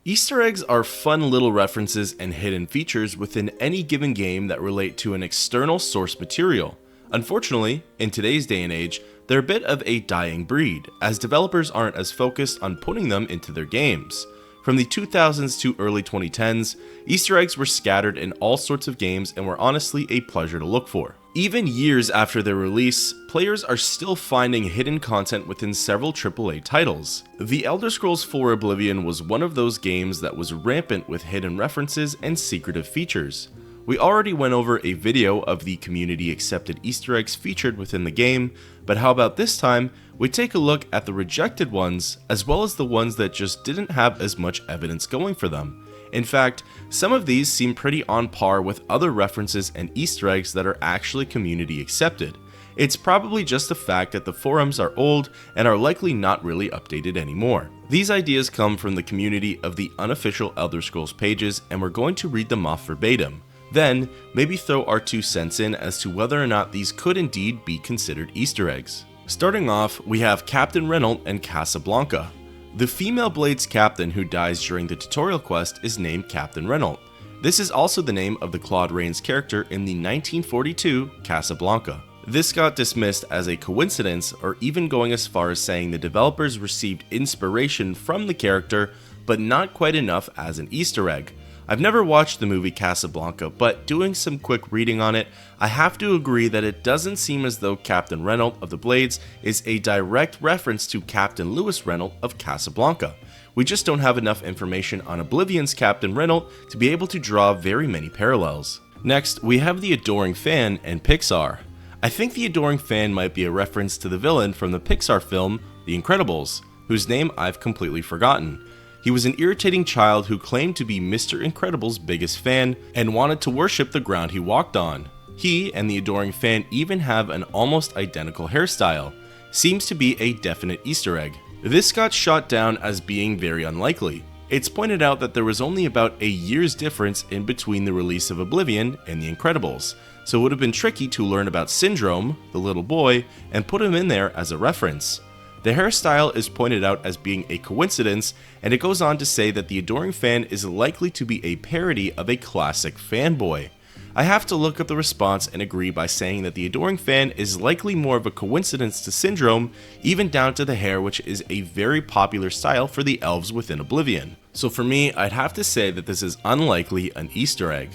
Easter eggs are fun little references and hidden features within any given game that relate to an external source material. Unfortunately, in today's day and age, they're a bit of a dying breed, as developers aren't as focused on putting them into their games. From the 2000s to early 2010s, Easter eggs were scattered in all sorts of games and were honestly a pleasure to look for. Even years after their release, players are still finding hidden content within several AAA titles. The Elder Scrolls IV Oblivion was one of those games that was rampant with hidden references and secretive features. We already went over a video of the community accepted Easter eggs featured within the game, but how about this time we take a look at the rejected ones as well as the ones that just didn't have as much evidence going for them. In fact, some of these seem pretty on par with other references and Easter eggs that are actually community accepted. It's probably just the fact that the forums are old and are likely not really updated anymore. These ideas come from the community of the unofficial Elder Scrolls pages, and we're going to read them off verbatim. Then, maybe throw our 2 cents in as to whether or not these could indeed be considered Easter eggs. Starting off, we have Captain Reynold and Casablanca. The female Blades captain who dies during the tutorial quest is named Captain Reynold. This is also the name of the Claude Rains character in the 1942 Casablanca. This got dismissed as a coincidence, or even going as far as saying the developers received inspiration from the character, but not quite enough as an Easter egg. I've never watched the movie Casablanca, but doing some quick reading on it, I have to agree that it doesn't seem as though Captain Reynold of the Blades is a direct reference to Captain Louis Reynold of Casablanca. We just don't have enough information on Oblivion's Captain Reynold to be able to draw very many parallels. Next, we have the Adoring Fan and Pixar. I think the Adoring Fan might be a reference to the villain from the Pixar film The Incredibles, whose name I've completely forgotten. He was an irritating child who claimed to be Mr. Incredible's biggest fan and wanted to worship the ground he walked on. He and the Adoring Fan even have an almost identical hairstyle. Seems to be a definite Easter egg. This got shot down as being very unlikely. It's pointed out that there was only about a year's difference in between the release of Oblivion and The Incredibles, so it would have been tricky to learn about Syndrome, the little boy, and put him in there as a reference. The hairstyle is pointed out as being a coincidence, and it goes on to say that the Adoring Fan is likely to be a parody of a classic fanboy. I have to look up the response and agree by saying that the Adoring Fan is likely more of a coincidence to Syndrome, even down to the hair, which is a very popular style for the elves within Oblivion. So for me, I'd have to say that this is unlikely an Easter egg.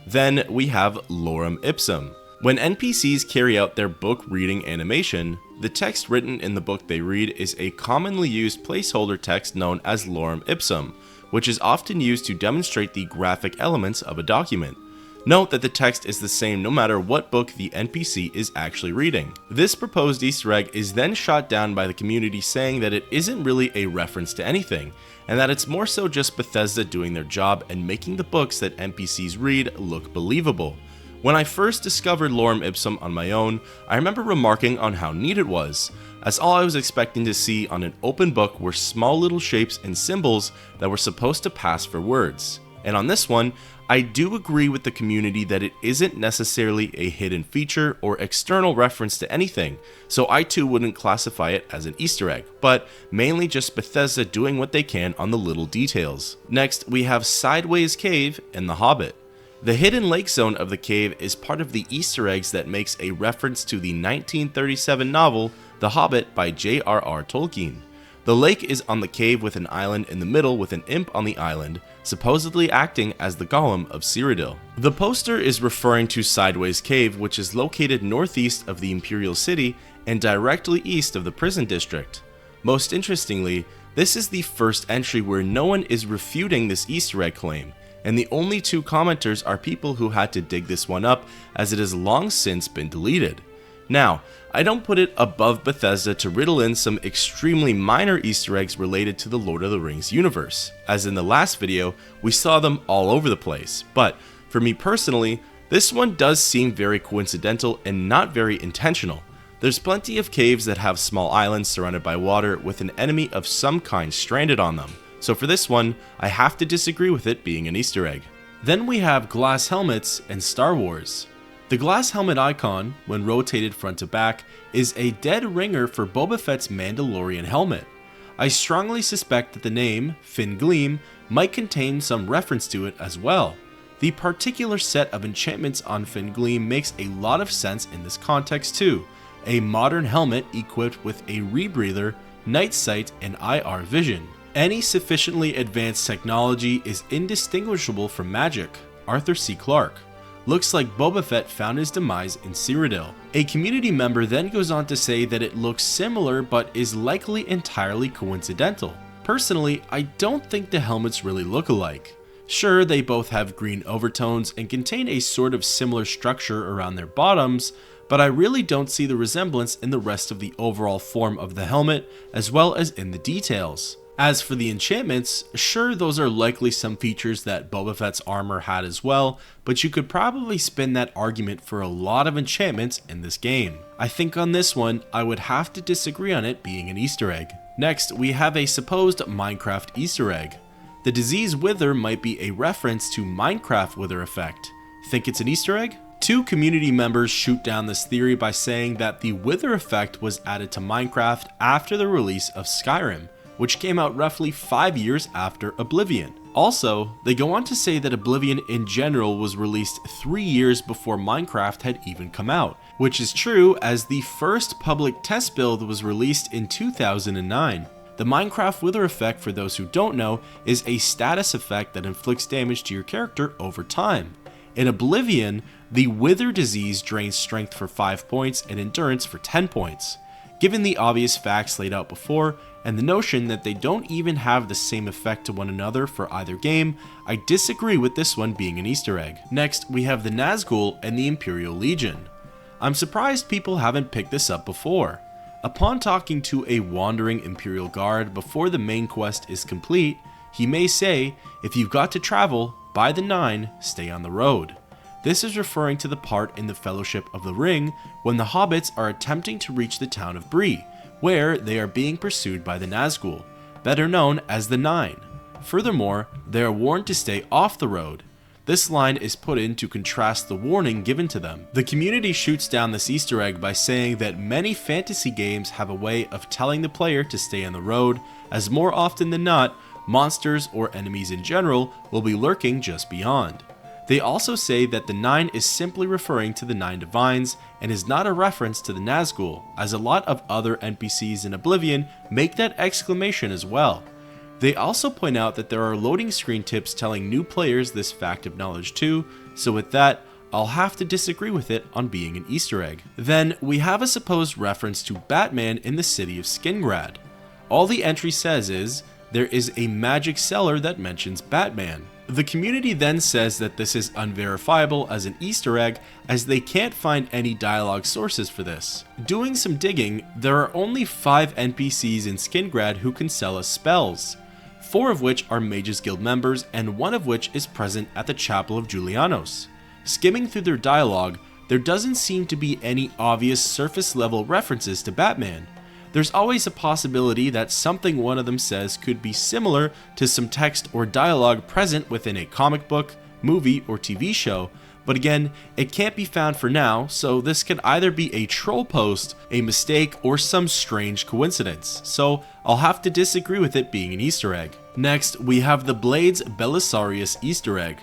Then we have Lauram Ipsum. When NPCs carry out their book reading animation, the text written in the book they read is a commonly used placeholder text known as Lauram Ipsum, which is often used to demonstrate the graphic elements of a document. Note that the text is the same no matter what book the NPC is actually reading. This proposed Easter egg is then shot down by the community, saying that it isn't really a reference to anything, and that it's more so just Bethesda doing their job and making the books that NPCs read look believable. When I first discovered Lauram Ipsum on my own, I remember remarking on how neat it was, as all I was expecting to see on an open book were small little shapes and symbols that were supposed to pass for words. And on this one, I do agree with the community that it isn't necessarily a hidden feature or external reference to anything, so I too wouldn't classify it as an Easter egg, but mainly just Bethesda doing what they can on the little details. Next, we have Sideways Cave and The Hobbit. The hidden lake zone of the cave is part of the Easter eggs that makes a reference to the 1937 novel The Hobbit by J.R.R. Tolkien. The lake is on the cave with an island in the middle with an imp on the island, supposedly acting as the Golem of Cyrodiil. The poster is referring to Sideways Cave, which is located northeast of the Imperial city and directly east of the prison district. Most interestingly, this is the first entry where no one is refuting this Easter egg claim, and the only 2 commenters are people who had to dig this one up, as it has long since been deleted. Now, I don't put it above Bethesda to riddle in some extremely minor Easter eggs related to the Lord of the Rings universe, as in the last video, we saw them all over the place, but for me personally, this one does seem very coincidental and not very intentional. There's plenty of caves that have small islands surrounded by water with an enemy of some kind stranded on them. So for this one, I have to disagree with it being an Easter egg. Then we have glass helmets and Star Wars. The glass helmet icon, when rotated front to back, is a dead ringer for Boba Fett's Mandalorian helmet. I strongly suspect that the name, Fin Gleam, might contain some reference to it as well. The particular set of enchantments on Fin Gleam makes a lot of sense in this context too. A modern helmet equipped with a rebreather, night sight, and IR vision. Any sufficiently advanced technology is indistinguishable from magic. Arthur C. Clarke. Looks like Boba Fett found his demise in Cyrodiil. A community member then goes on to say that it looks similar but is likely entirely coincidental. Personally, I don't think the helmets really look alike. Sure, they both have green overtones and contain a sort of similar structure around their bottoms, but I really don't see the resemblance in the rest of the overall form of the helmet, as well as in the details. As for the enchantments, sure, those are likely some features that Boba Fett's armor had as well, but you could probably spin that argument for a lot of enchantments in this game. I think on this one, I would have to disagree on it being an Easter egg. Next, we have a supposed Minecraft Easter egg. The disease wither might be a reference to Minecraft wither effect. Think it's an Easter egg? Two community members shoot down this theory by saying that the wither effect was added to Minecraft after the release of Skyrim, which came out roughly 5 years after Oblivion. Also, they go on to say that Oblivion in general was released 3 years before Minecraft had even come out, which is true as the first public test build was released in 2009. The Minecraft wither effect, for those who don't know, is a status effect that inflicts damage to your character over time. In Oblivion, the wither disease drains strength for 5 points and endurance for 10 points. Given the obvious facts laid out before, and the notion that they don't even have the same effect to one another for either game, I disagree with this one being an Easter egg. Next, we have the Nazgul and the Imperial Legion. I'm surprised people haven't picked this up before. Upon talking to a wandering Imperial guard before the main quest is complete, he may say, "If you've got to travel, by the 9, stay on the road." This is referring to the part in the Fellowship of the Ring when the hobbits are attempting to reach the town of Bree, where they are being pursued by the Nazgul, better known as the 9. Furthermore, they are warned to stay off the road. This line is put in to contrast the warning given to them. The community shoots down this Easter egg by saying that many fantasy games have a way of telling the player to stay on the road, as more often than not, monsters or enemies in general will be lurking just beyond. They also say that the 9 is simply referring to the 9 Divines and is not a reference to the Nazgul, as a lot of other NPCs in Oblivion make that exclamation as well. They also point out that there are loading screen tips telling new players this fact of knowledge too, so with that, I'll have to disagree with it on being an Easter egg. Then, we have a supposed reference to Batman in the city of Skingrad. All the entry says is, there is a magic cellar that mentions Batman. The community then says that this is unverifiable as an Easter egg as they can't find any dialogue sources for this. Doing some digging, there are only 5 NPCs in Skingrad who can sell us spells, 4 of which are Mages Guild members and 1 of which is present at the Chapel of Julianos. Skimming through their dialogue, there doesn't seem to be any obvious surface level references to Batman. There's always a possibility that something one of them says could be similar to some text or dialogue present within a comic book, movie, or TV show, but again, it can't be found for now, so this could either be a troll post, a mistake, or some strange coincidence, so I'll have to disagree with it being an Easter egg. Next, we have the Blades Belisarius Easter egg.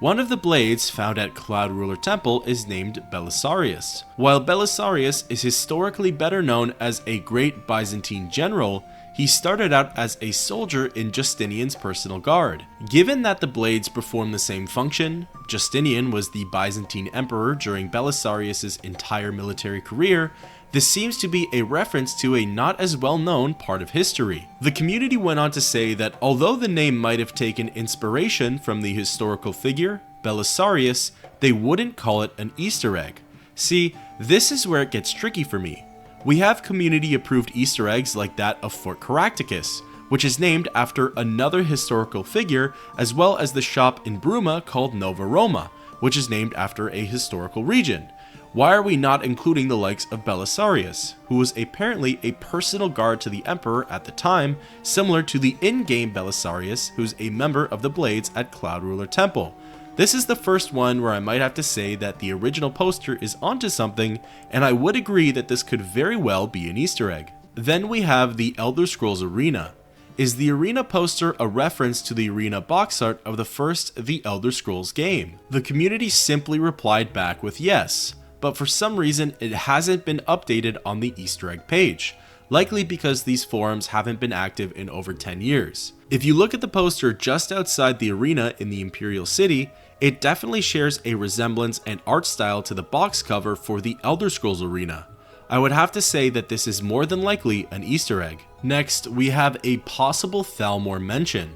One of the blades found at Cloud Ruler Temple is named Belisarius. While Belisarius is historically better known as a great Byzantine general, he started out as a soldier in Justinian's personal guard. Given that the blades perform the same function, Justinian was the Byzantine emperor during Belisarius's entire military career, this seems to be a reference to a not as well known part of history. The community went on to say that although the name might have taken inspiration from the historical figure, Belisarius, they wouldn't call it an Easter egg. See, this is where it gets tricky for me. We have community approved Easter eggs like that of Fort Caractacus, which is named after another historical figure, as well as the shop in Bruma called Nova Roma, which is named after a historical region. Why are we not including the likes of Belisarius, who was apparently a personal guard to the Emperor at the time, similar to the in-game Belisarius, who's a member of the Blades at Cloud Ruler Temple? This is the first one where I might have to say that the original poster is onto something, and I would agree that this could very well be an Easter egg. Then we have the Elder Scrolls Arena. Is the Arena poster a reference to the Arena box art of the first The Elder Scrolls game? The community simply replied back with yes, but for some reason it hasn't been updated on the Easter egg page, likely because these forums haven't been active in over 10 years. If you look at the poster just outside the arena in the Imperial City, it definitely shares a resemblance and art style to the box cover for the Elder Scrolls Arena. I would have to say that this is more than likely an Easter egg. Next, we have a possible Thalore mention.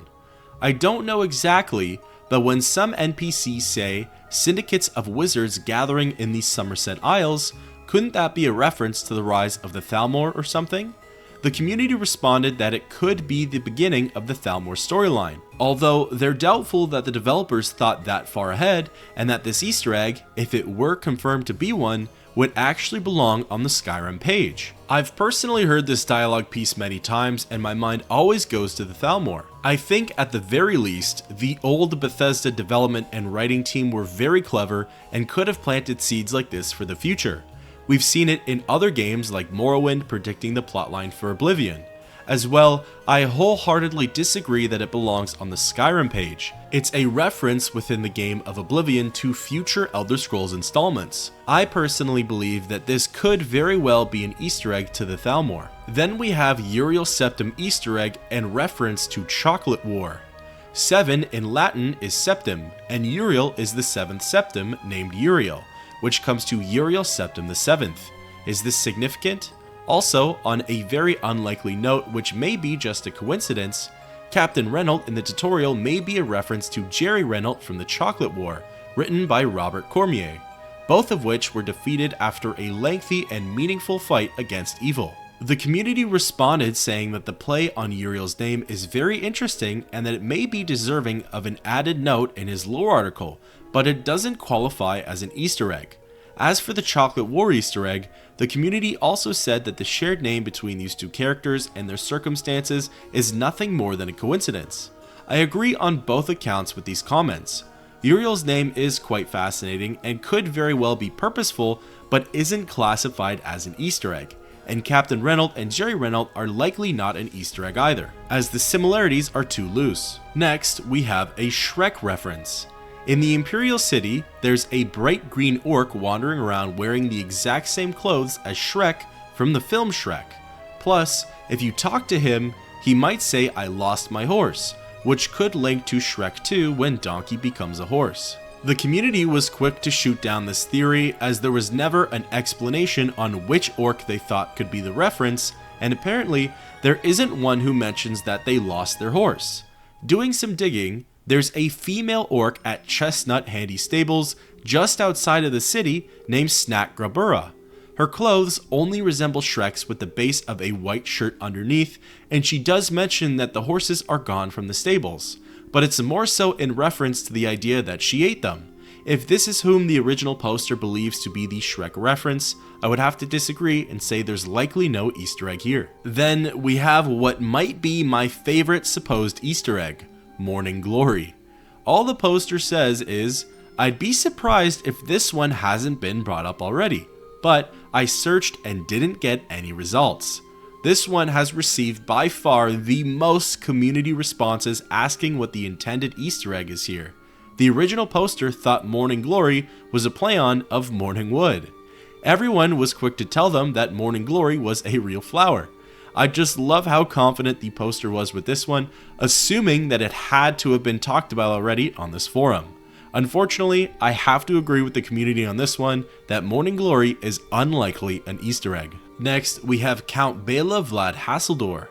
I don't know exactly, but when some NPCs say syndicates of wizards gathering in the Somerset Isles, couldn't that be a reference to the rise of the Thalore or something? The community responded that it could be the beginning of the Thalore storyline, although they're doubtful that the developers thought that far ahead and that this Easter egg, if it were confirmed to be one, would actually belong on the Skyrim page. I've personally heard this dialogue piece many times and my mind always goes to the Thalore. I think at the very least, the old Bethesda development and writing team were very clever and could have planted seeds like this for the future. We've seen it in other games like Morrowind predicting the plotline for Oblivion. As well, I wholeheartedly disagree that it belongs on the Skyrim page. It's a reference within the game of Oblivion to future Elder Scrolls installments. I personally believe that this could very well be an Easter egg to the Thalore. Then we have Uriel Septim Easter egg and reference to Chocolate War. 7 in Latin is Septim, and Uriel is the 7th Septim named Uriel, which comes to Uriel Septim the 7th. Is this significant? Also, on a very unlikely note, which may be just a coincidence, Captain Reynold in the tutorial may be a reference to Jerry Reynold from the Chocolate War, written by Robert Cormier, both of which were defeated after a lengthy and meaningful fight against evil. The community responded saying that the play on Uriel's name is very interesting and that it may be deserving of an added note in his lore article, but it doesn't qualify as an Easter egg. As for the Chocolate War Easter egg, the community also said that the shared name between these two characters and their circumstances is nothing more than a coincidence. I agree on both accounts with these comments. Uriel's name is quite fascinating and could very well be purposeful, but isn't classified as an Easter egg, and Captain Reynold and Jerry Reynold are likely not an Easter egg either, as the similarities are too loose. Next, we have a Shrek reference. In the Imperial City, there's a bright green orc wandering around wearing the exact same clothes as Shrek from the film Shrek. Plus, if you talk to him, he might say "I lost my horse," which could link to Shrek 2 when Donkey becomes a horse. The community was quick to shoot down this theory as there was never an explanation on which orc they thought could be the reference, and apparently there isn't one who mentions that they lost their horse. Doing some digging, there's a female orc at Chestnut Handy Stables just outside of the city named Snack Grabura. Her clothes only resemble Shrek's with the base of a white shirt underneath, and she does mention that the horses are gone from the stables, but it's more so in reference to the idea that she ate them. If this is whom the original poster believes to be the Shrek reference, I would have to disagree and say there's likely no Easter egg here. Then we have what might be my favorite supposed Easter egg, Morning Glory. All the poster says is, "I'd be surprised if this one hasn't been brought up already, but I searched and didn't get any results." This one has received by far the most community responses asking what the intended Easter egg is here. The original poster thought Morning Glory was a play on of Morning Wood. Everyone was quick to tell them that Morning Glory was a real flower. I just love how confident the poster was with this one, assuming that it had to have been talked about already on this forum. Unfortunately, I have to agree with the community on this one that Morning Glory is unlikely an Easter egg. Next, we have Count Bela Vlad Hasseldor.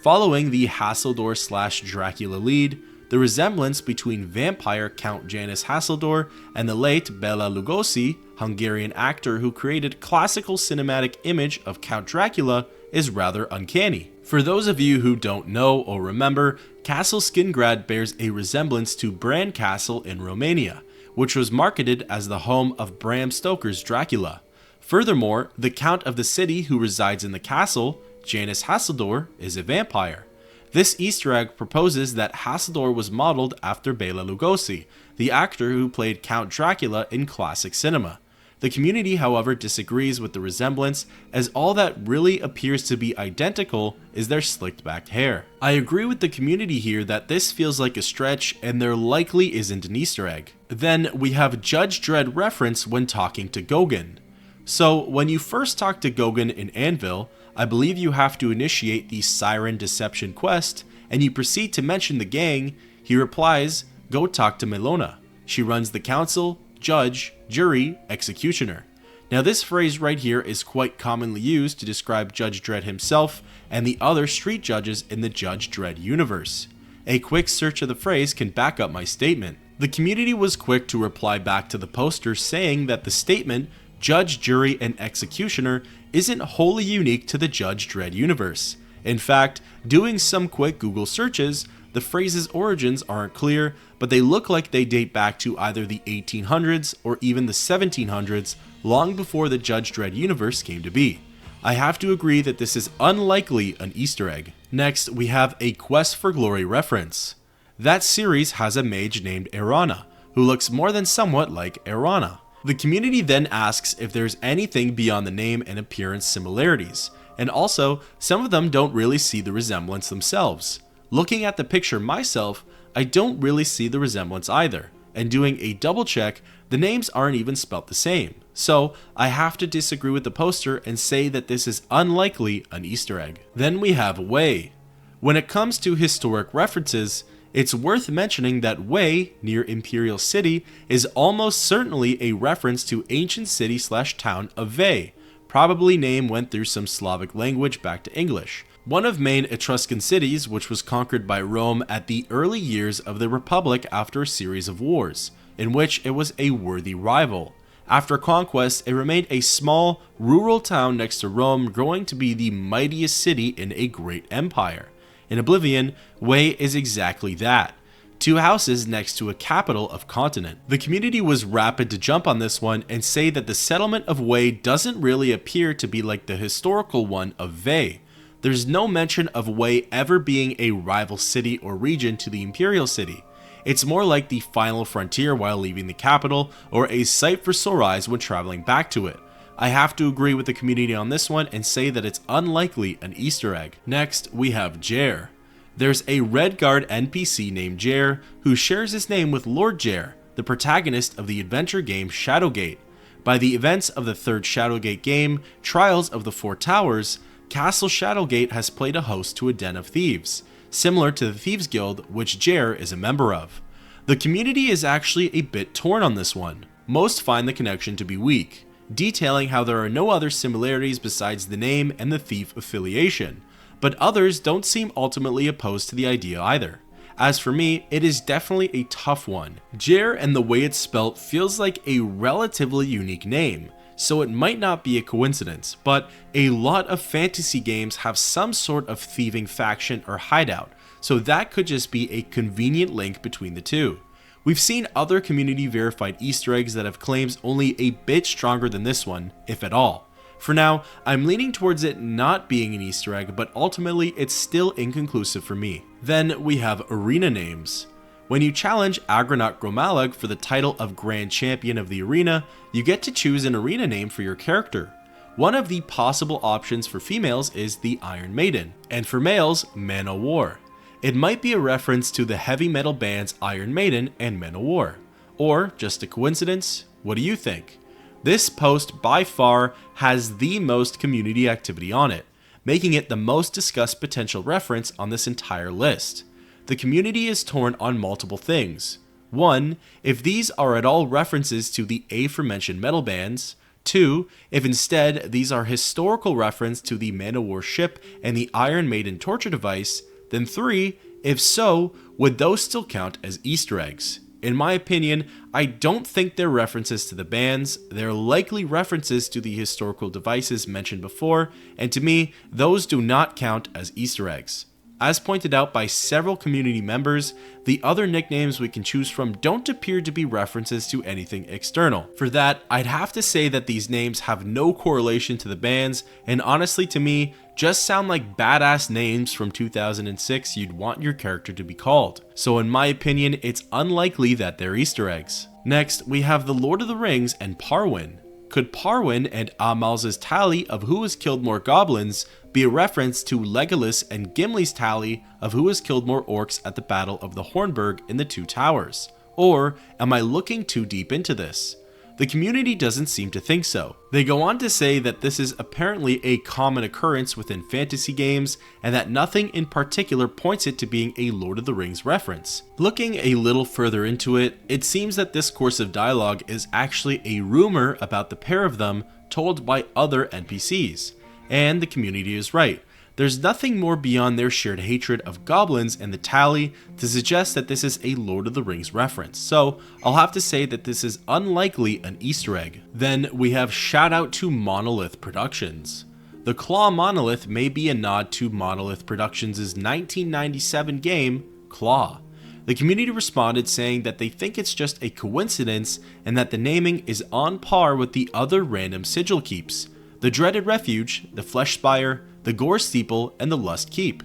Following the Hasseldor/Dracula lead, the resemblance between vampire Count Janus Hasseldor and the late Bela Lugosi, Hungarian actor who created classical cinematic image of Count Dracula, is rather uncanny. For those of you who don't know or remember, Castle Skingrad bears a resemblance to Bran Castle in Romania, which was marketed as the home of Bram Stoker's Dracula. Furthermore, the Count of the city who resides in the castle, Janus Hasseldor, is a vampire. This Easter egg proposes that Hasseldor was modeled after Bela Lugosi, the actor who played Count Dracula in classic cinema. The community, however, disagrees with the resemblance, as all that really appears to be identical is their slicked back hair. I agree with the community here that this feels like a stretch and there likely isn't an Easter egg. Then we have Judge Dredd reference when talking to Goguen. So when you first talk to Goguen in Anvil, I believe you have to initiate the Siren Deception quest, and you proceed to mention the gang. He replies, "Go talk to Melona. She runs the council, judge, jury, executioner." Now this phrase right here is quite commonly used to describe Judge Dredd himself and the other street judges in the Judge Dredd universe. A quick search of the phrase can back up my statement. The community was quick to reply back to the poster saying that the statement, judge, jury, and executioner, isn't wholly unique to the Judge Dredd universe. In fact, doing some quick Google searches, the phrase's origins aren't clear, but they look like they date back to either the 1800s or even the 1700s, long before the Judge Dredd universe came to be. I have to agree that this is unlikely an Easter egg. Next, we have a Quest for Glory reference. That series has a mage named Erana, who looks more than somewhat like Erana. The community then asks if there's anything beyond the name and appearance similarities, and also, some of them don't really see the resemblance themselves. Looking at the picture myself, I don't really see the resemblance either, and doing a double check, the names aren't even spelt the same. So I have to disagree with the poster and say that this is unlikely an Easter egg. Then we have Wei. When it comes to historic references, it's worth mentioning that Wei, near Imperial City, is almost certainly a reference to ancient city/town of Veii. Probably name went through some Slavic language back to English. One of main Etruscan cities which was conquered by Rome at the early years of the Republic after a series of wars, in which it was a worthy rival. After conquest, it remained a small, rural town next to Rome, growing to be the mightiest city in a great empire. In Oblivion, Wei is exactly that. 2 houses next to a capital of continent. The community was rapid to jump on this one and say that the settlement of Wei doesn't really appear to be like the historical one of Veii. There's no mention of Wei ever being a rival city or region to the Imperial city. It's more like the final frontier while leaving the capital, or a sight for sore eyes when traveling back to it. I have to agree with the community on this one and say that it's unlikely an Easter egg. Next, we have Jer. There's a Redguard NPC named Jer who shares his name with Lord Jer, the protagonist of the adventure game Shadowgate. By the events of the 3rd Shadowgate game, Trials of the Four Towers, Castle Shadowgate has played a host to a den of thieves, similar to the Thieves Guild, which Jer is a member of. The community is actually a bit torn on this one. Most find the connection to be weak, detailing how there are no other similarities besides the name and the thief affiliation, but others don't seem ultimately opposed to the idea either. As for me, it is definitely a tough one. Jer and the way it's spelt feels like a relatively unique name, so it might not be a coincidence, but a lot of fantasy games have some sort of thieving faction or hideout, so that could just be a convenient link between the two. We've seen other community verified Easter eggs that have claims only a bit stronger than this one, if at all. For now, I'm leaning towards it not being an Easter egg, but ultimately it's still inconclusive for me. Then we have arena names. When you challenge Agronaut Gromalag for the title of Grand Champion of the Arena, you get to choose an arena name for your character. One of the possible options for females is the Iron Maiden, and for males, Man-O-War. It might be a reference to the heavy metal bands Iron Maiden and Man-O-War. Or just a coincidence? What do you think? This post by far has the most community activity on it, making it the most discussed potential reference on this entire list. The community is torn on multiple things. 1. If these are at all references to the aforementioned metal bands. 2. If instead these are historical reference to the Man-O-War ship and the Iron Maiden torture device. Then 3. If so, would those still count as Easter eggs? In my opinion, I don't think they're references to the bands. They're likely references to the historical devices mentioned before, and to me, those do not count as Easter eggs. As pointed out by several community members, the other nicknames we can choose from don't appear to be references to anything external. For that, I'd have to say that these names have no correlation to the bands, and honestly to me, just sound like badass names from 2006 you'd want your character to be called. So in my opinion, it's unlikely that they're Easter eggs. Next, we have the Lord of the Rings and Parwin. Could Parwin and Amal's tally of who has killed more goblins be a reference to Legolas and Gimli's tally of who has killed more orcs at the Battle of the Hornburg in the Two Towers? Or am I looking too deep into this? The community doesn't seem to think so. They go on to say that this is apparently a common occurrence within fantasy games and that nothing in particular points it to being a Lord of the Rings reference. Looking a little further into it, it seems that this course of dialogue is actually a rumor about the pair of them told by other NPCs. And the community is right. There's nothing more beyond their shared hatred of goblins and the tally to suggest that this is a Lord of the Rings reference, so I'll have to say that this is unlikely an Easter egg. Then we have shout out to Monolith Productions. The Claw Monolith may be a nod to Monolith Productions' 1997 game, Claw. The community responded saying that they think it's just a coincidence and that the naming is on par with the other random sigil keeps: the Dreaded Refuge, the Flesh Spire, the Gore Steeple, and the Lust Keep.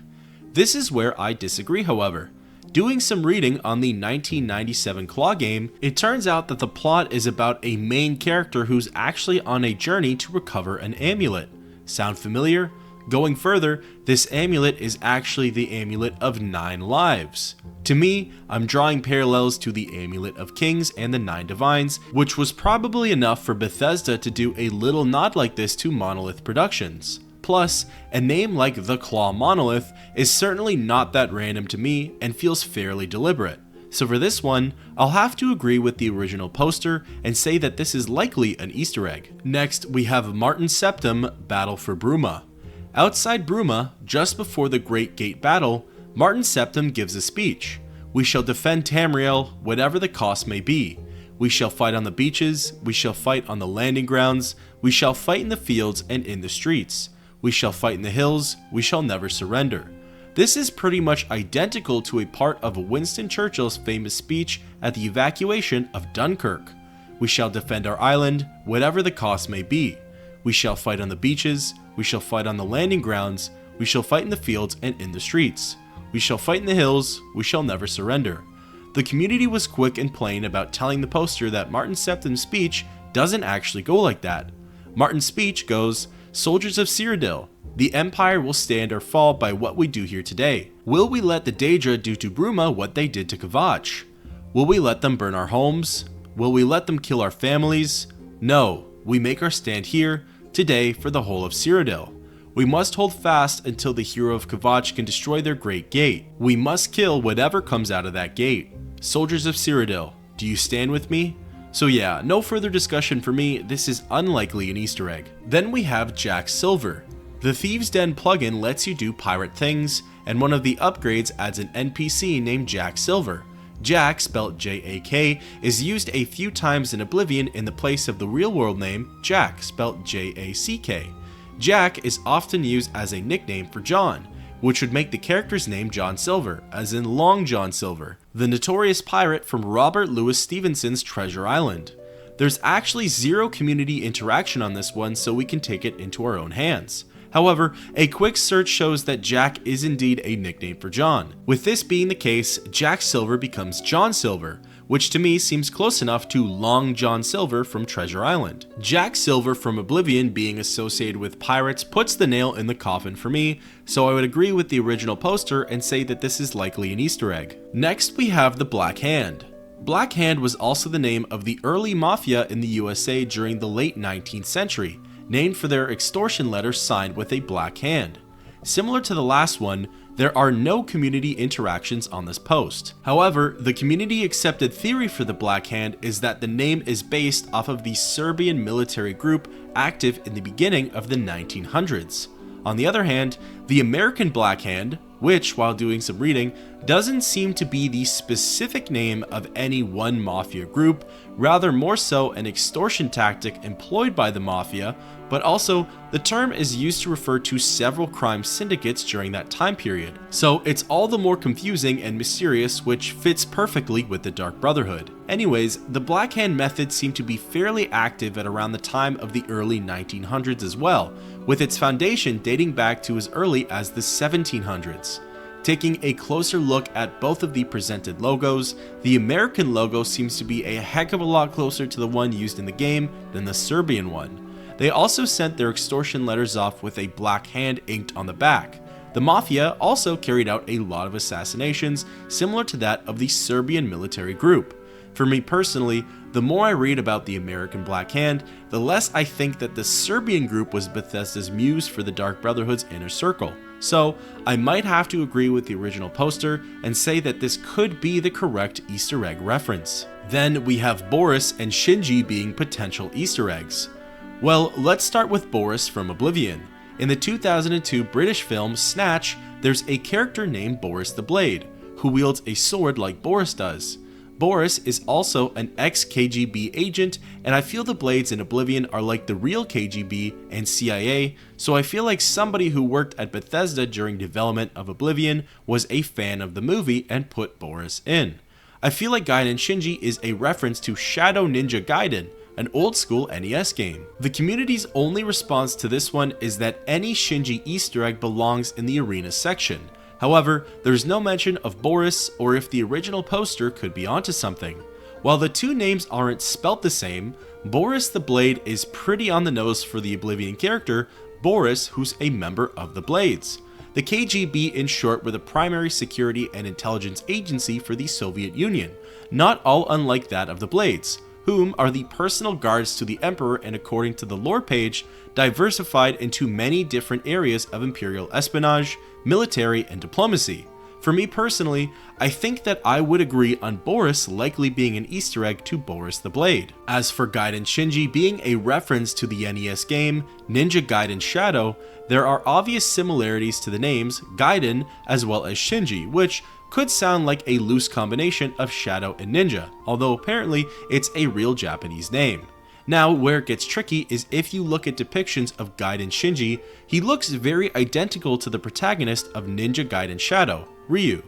This is where I disagree, however. Doing some reading on the 1997 Claw game, it turns out that the plot is about a main character who's actually on a journey to recover an amulet. Sound familiar? Going further, this amulet is actually the Amulet of 9 Lives. To me, I'm drawing parallels to the Amulet of Kings and the 9 Divines, which was probably enough for Bethesda to do a little nod like this to Monolith Productions. Plus, a name like the Claw Monolith is certainly not that random to me and feels fairly deliberate. So for this one, I'll have to agree with the original poster and say that this is likely an Easter egg. Next, we have Martin Septim, Battle for Bruma. Outside Bruma, just before the Great Gate battle, Martin Septim gives a speech. We shall defend Tamriel, whatever the cost may be. We shall fight on the beaches, we shall fight on the landing grounds, we shall fight in the fields and in the streets. We shall fight in the hills, we shall never surrender. This is pretty much identical to a part of Winston Churchill's famous speech at the evacuation of Dunkirk. We shall defend our island, whatever the cost may be. We shall fight on the beaches, we shall fight on the landing grounds, we shall fight in the fields and in the streets. We shall fight in the hills, we shall never surrender. The community was quick and plain about telling the poster that Martin Septim's speech doesn't actually go like that. Martin's speech goes, "Soldiers of Cyrodiil, the Empire will stand or fall by what we do here today. Will we let the Daedra do to Bruma what they did to Kvatch? Will we let them burn our homes? Will we let them kill our families? No, we make our stand here, today, for the whole of Cyrodiil. We must hold fast until the hero of Kvatch can destroy their great gate. We must kill whatever comes out of that gate. Soldiers of Cyrodiil, do you stand with me?" So yeah, no further discussion for me, this is unlikely an Easter egg. Then we have Jack Silver. The Thieves' Den plugin lets you do pirate things, and one of the upgrades adds an NPC named Jack Silver. Jack, spelled J-A-K, is used a few times in Oblivion in the place of the real-world name Jack, spelled J-A-C-K. Jack is often used as a nickname for John, which would make the character's name John Silver, as in Long John Silver, the notorious pirate from Robert Louis Stevenson's Treasure Island. There's actually zero community interaction on this one, so we can take it into our own hands. However, a quick search shows that Jack is indeed a nickname for John. With this being the case, Jack Silver becomes John Silver, which to me seems close enough to Long John Silver from Treasure Island. Jack Silver from Oblivion being associated with pirates puts the nail in the coffin for me, so I would agree with the original poster and say that this is likely an Easter egg. Next we have the Black Hand. Black Hand was also the name of the early mafia in the USA during the late 19th century, named for their extortion letters signed with a black hand. Similar to the last one, there are no community interactions on this post. However, the community accepted theory for the Black Hand is that the name is based off of the Serbian military group active in the beginning of the 1900s. On the other hand, the American Black Hand, which, while doing some reading, doesn't seem to be the specific name of any one mafia group, rather more so an extortion tactic employed by the mafia, but also the term is used to refer to several crime syndicates during that time period. So it's all the more confusing and mysterious, which fits perfectly with the Dark Brotherhood. Anyways, the Black Hand method seemed to be fairly active at around the time of the early 1900s as well, with its foundation dating back to as early as the 1700s. Taking a closer look at both of the presented logos, the American logo seems to be a heck of a lot closer to the one used in the game than the Serbian one. They also sent their extortion letters off with a black hand inked on the back. The Mafia also carried out a lot of assassinations similar to that of the Serbian military group. For me personally, the more I read about the American Black Hand, the less I think that the Serbian group was Bethesda's muse for the Dark Brotherhood's inner circle. So, I might have to agree with the original poster and say that this could be the correct Easter egg reference. Then we have Boris and Shinji being potential Easter eggs. Well, let's start with Boris from Oblivion. In the 2002 British film Snatch, there's a character named Boris the Blade, who wields a sword like Boris does. Boris is also an ex-KGB agent, and I feel the Blades in Oblivion are like the real KGB and CIA, so I feel like somebody who worked at Bethesda during development of Oblivion was a fan of the movie and put Boris in. I feel like Gaiden Shinji is a reference to Shadow Ninja Gaiden, an old school NES game. The community's only response to this one is that any Shinji Easter egg belongs in the arena section. However, there's no mention of Boris or if the original poster could be onto something. While the two names aren't spelt the same, Boris the Blade is pretty on the nose for the Oblivion character, Boris, who's a member of the Blades. The KGB in short were the primary security and intelligence agency for the Soviet Union, not all unlike that of the Blades, whom are the personal guards to the Emperor and according to the lore page, diversified into many different areas of Imperial espionage, military, and diplomacy. For me personally, I think that I would agree on Boris likely being an Easter egg to Boris the Blade. As for Gaiden Shinji being a reference to the NES game Ninja Gaiden Shadow, there are obvious similarities to the names Gaiden as well as Shinji, which could sound like a loose combination of Shadow and Ninja, although apparently it's a real Japanese name. Now, where it gets tricky is if you look at depictions of Gaiden Shinji, he looks very identical to the protagonist of Ninja Gaiden Shadow, Ryu.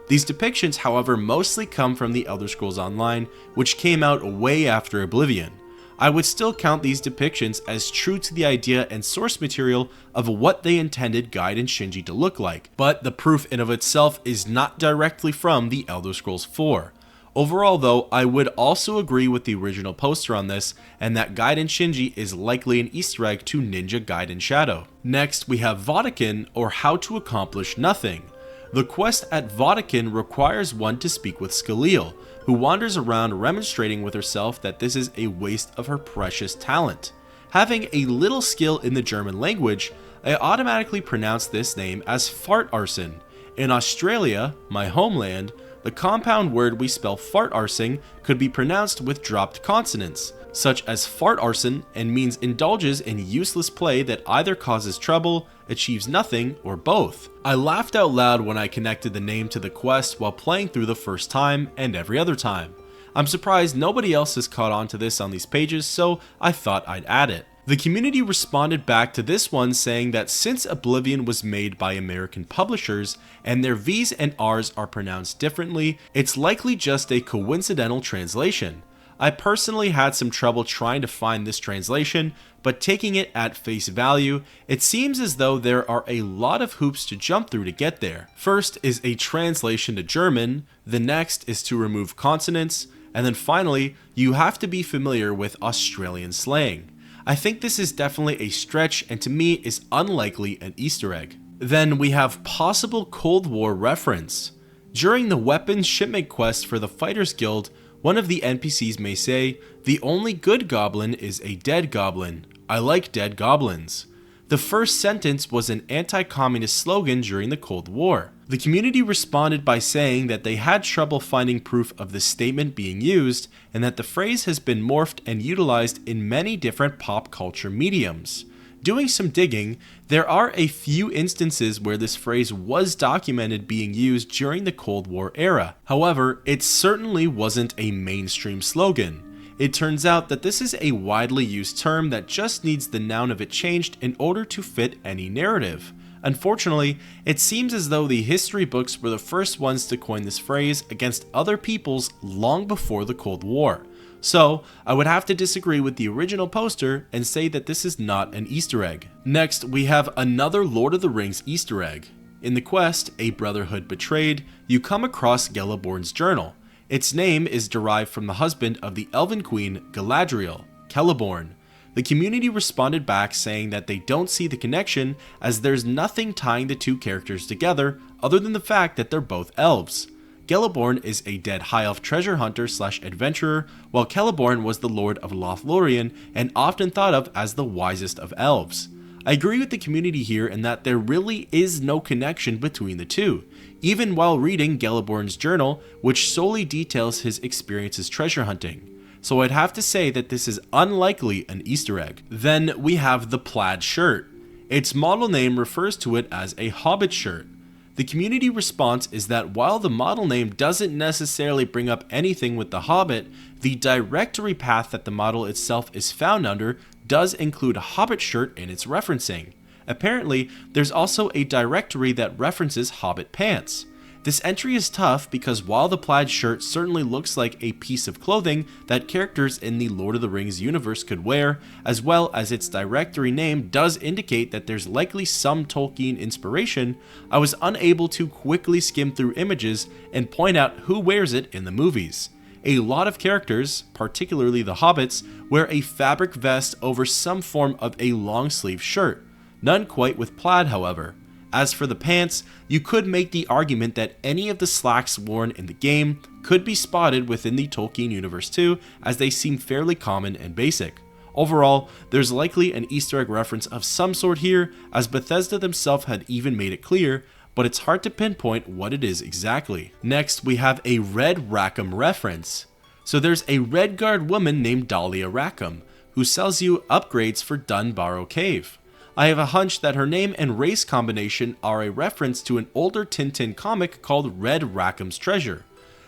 These depictions, however, mostly come from the Elder Scrolls Online, which came out way after Oblivion. I would still count these depictions as true to the idea and source material of what they intended Gaiden Shinji to look like, but the proof in of itself is not directly from the Elder Scrolls 4. Overall though, I would also agree with the original poster on this, and that Gaiden Shinji is likely an Easter egg to Ninja Gaiden Shadow. Next, we have Vodin, or How to Accomplish Nothing. The quest at Vodin requires one to speak with Scaleel, who wanders around remonstrating with herself that this is a waste of her precious talent. Having a little skill in the German language, I automatically pronounce this name as fart arson. In Australia, my homeland, the compound word we spell fart arsing could be pronounced with dropped consonants, such as fart arson, and means indulges in useless play that either causes trouble, achieves nothing, or both. I laughed out loud when I connected the name to the quest while playing through the first time and every other time. I'm surprised nobody else has caught on to this on these pages, so I thought I'd add it. The community responded back to this one saying that since Oblivion was made by American publishers and their V's and R's are pronounced differently, it's likely just a coincidental translation. I personally had some trouble trying to find this translation, but taking it at face value, it seems as though there are a lot of hoops to jump through to get there. First is a translation to German, the next is to remove consonants, and then finally, you have to be familiar with Australian slang. I think this is definitely a stretch and to me is unlikely an Easter egg. Then we have possible Cold War reference. During the weapons shipment quest for the Fighters Guild, one of the NPCs may say, "The only good goblin is a dead goblin. I like dead goblins." The first sentence was an anti-communist slogan during the Cold War. The community responded by saying that they had trouble finding proof of this statement being used, and that the phrase has been morphed and utilized in many different pop culture mediums. Doing some digging, there are a few instances where this phrase was documented being used during the Cold War era. However, it certainly wasn't a mainstream slogan. It turns out that this is a widely used term that just needs the noun of it changed in order to fit any narrative. Unfortunately, it seems as though the history books were the first ones to coin this phrase against other peoples long before the Cold War. So, I would have to disagree with the original poster and say that this is not an Easter egg. Next, we have another Lord of the Rings Easter egg. In the quest, A Brotherhood Betrayed, you come across Celeborn's journal. Its name is derived from the husband of the Elven Queen Galadriel, Celeborn. The community responded back saying that they don't see the connection as there's nothing tying the two characters together other than the fact that they're both elves. Celeborn is a dead high elf treasure hunter / adventurer, while Celeborn was the lord of Lothlorien and often thought of as the wisest of elves. I agree with the community here in that there really is no connection between the two, even while reading Celeborn's journal, which solely details his experiences treasure hunting. So I'd have to say that this is unlikely an Easter egg. Then we have the Plaid Shirt. Its model name refers to it as a hobbit shirt. The community response is that while the model name doesn't necessarily bring up anything with the Hobbit, the directory path that the model itself is found under does include a Hobbit shirt in its referencing. Apparently, there's also a directory that references Hobbit pants. This entry is tough because while the plaid shirt certainly looks like a piece of clothing that characters in the Lord of the Rings universe could wear, as well as its directory name does indicate that there's likely some Tolkien inspiration, I was unable to quickly skim through images and point out who wears it in the movies. A lot of characters, particularly the hobbits, wear a fabric vest over some form of a long sleeve shirt. None quite with plaid, however. As for the pants, you could make the argument that any of the slacks worn in the game could be spotted within the Tolkien universe too, as they seem fairly common and basic. Overall, there's likely an Easter egg reference of some sort here, as Bethesda themselves had even made it clear, but it's hard to pinpoint what it is exactly. Next, we have a Red Rackam reference. So there's a Redguard woman named Dahlia Rackam, who sells you upgrades for Dunbarrow Cave. I have a hunch that her name and race combination are a reference to an older Tintin comic called Red Rackham's Treasure.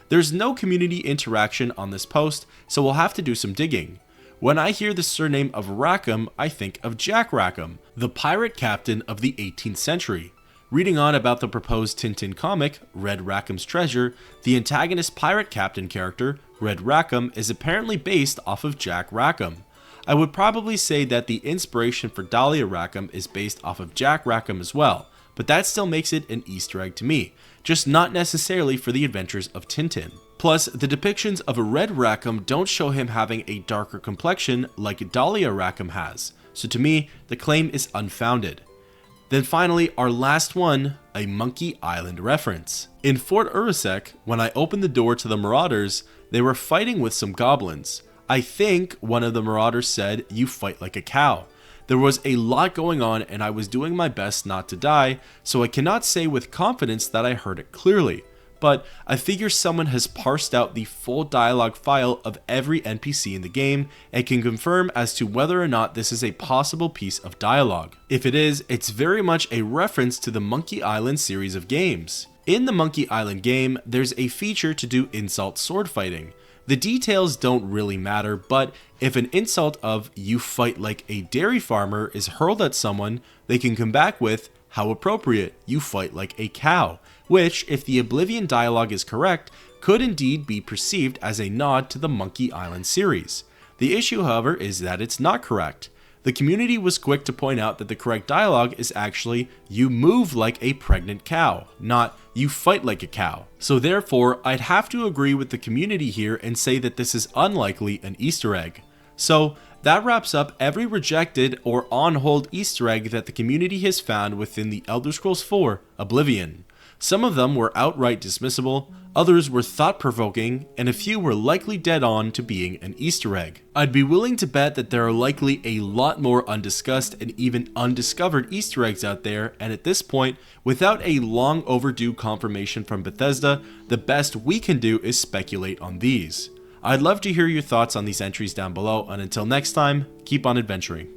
There's no community interaction on this post, so we'll have to do some digging. When I hear the surname of Rackam, I think of Jack Rackham, the pirate captain of the 18th century. Reading on about the proposed Tintin comic, Red Rackham's Treasure, the antagonist pirate captain character, Red Rackham, is apparently based off of Jack Rackham. I would probably say that the inspiration for Dahlia Rackam is based off of Jack Rackham as well, but that still makes it an Easter egg to me, just not necessarily for the adventures of Tintin. Plus, the depictions of a Red Rackham don't show him having a darker complexion like Dahlia Rackham has, so to me, the claim is unfounded. Then finally, our last one, a Monkey Island reference. In Fort Urusek, when I opened the door to the Marauders, they were fighting with some goblins. I think one of the Marauders said, "You fight like a cow." There was a lot going on and I was doing my best not to die, so I cannot say with confidence that I heard it clearly. But I figure someone has parsed out the full dialogue file of every NPC in the game and can confirm as to whether or not this is a possible piece of dialogue. If it is, it's very much a reference to the Monkey Island series of games. In the Monkey Island game, there's a feature to do insult sword fighting. The details don't really matter, but if an insult of "you fight like a dairy farmer" is hurled at someone, they can come back with "how appropriate, you fight like a cow," which, if the Oblivion dialogue is correct, could indeed be perceived as a nod to the Monkey Island series. The issue, however, is that it's not correct. The community was quick to point out that the correct dialogue is actually "you move like a pregnant cow," not "you fight like a cow." So therefore, I'd have to agree with the community here and say that this is unlikely an Easter egg. So that wraps up every rejected or on hold Easter egg that the community has found within the Elder Scrolls 4 Oblivion. Some of them were outright dismissible, others were thought-provoking, and a few were likely dead on to being an Easter egg. I'd be willing to bet that there are likely a lot more undiscussed and even undiscovered Easter eggs out there, and at this point, without a long overdue confirmation from Bethesda, the best we can do is speculate on these. I'd love to hear your thoughts on these entries down below, and until next time, keep on adventuring.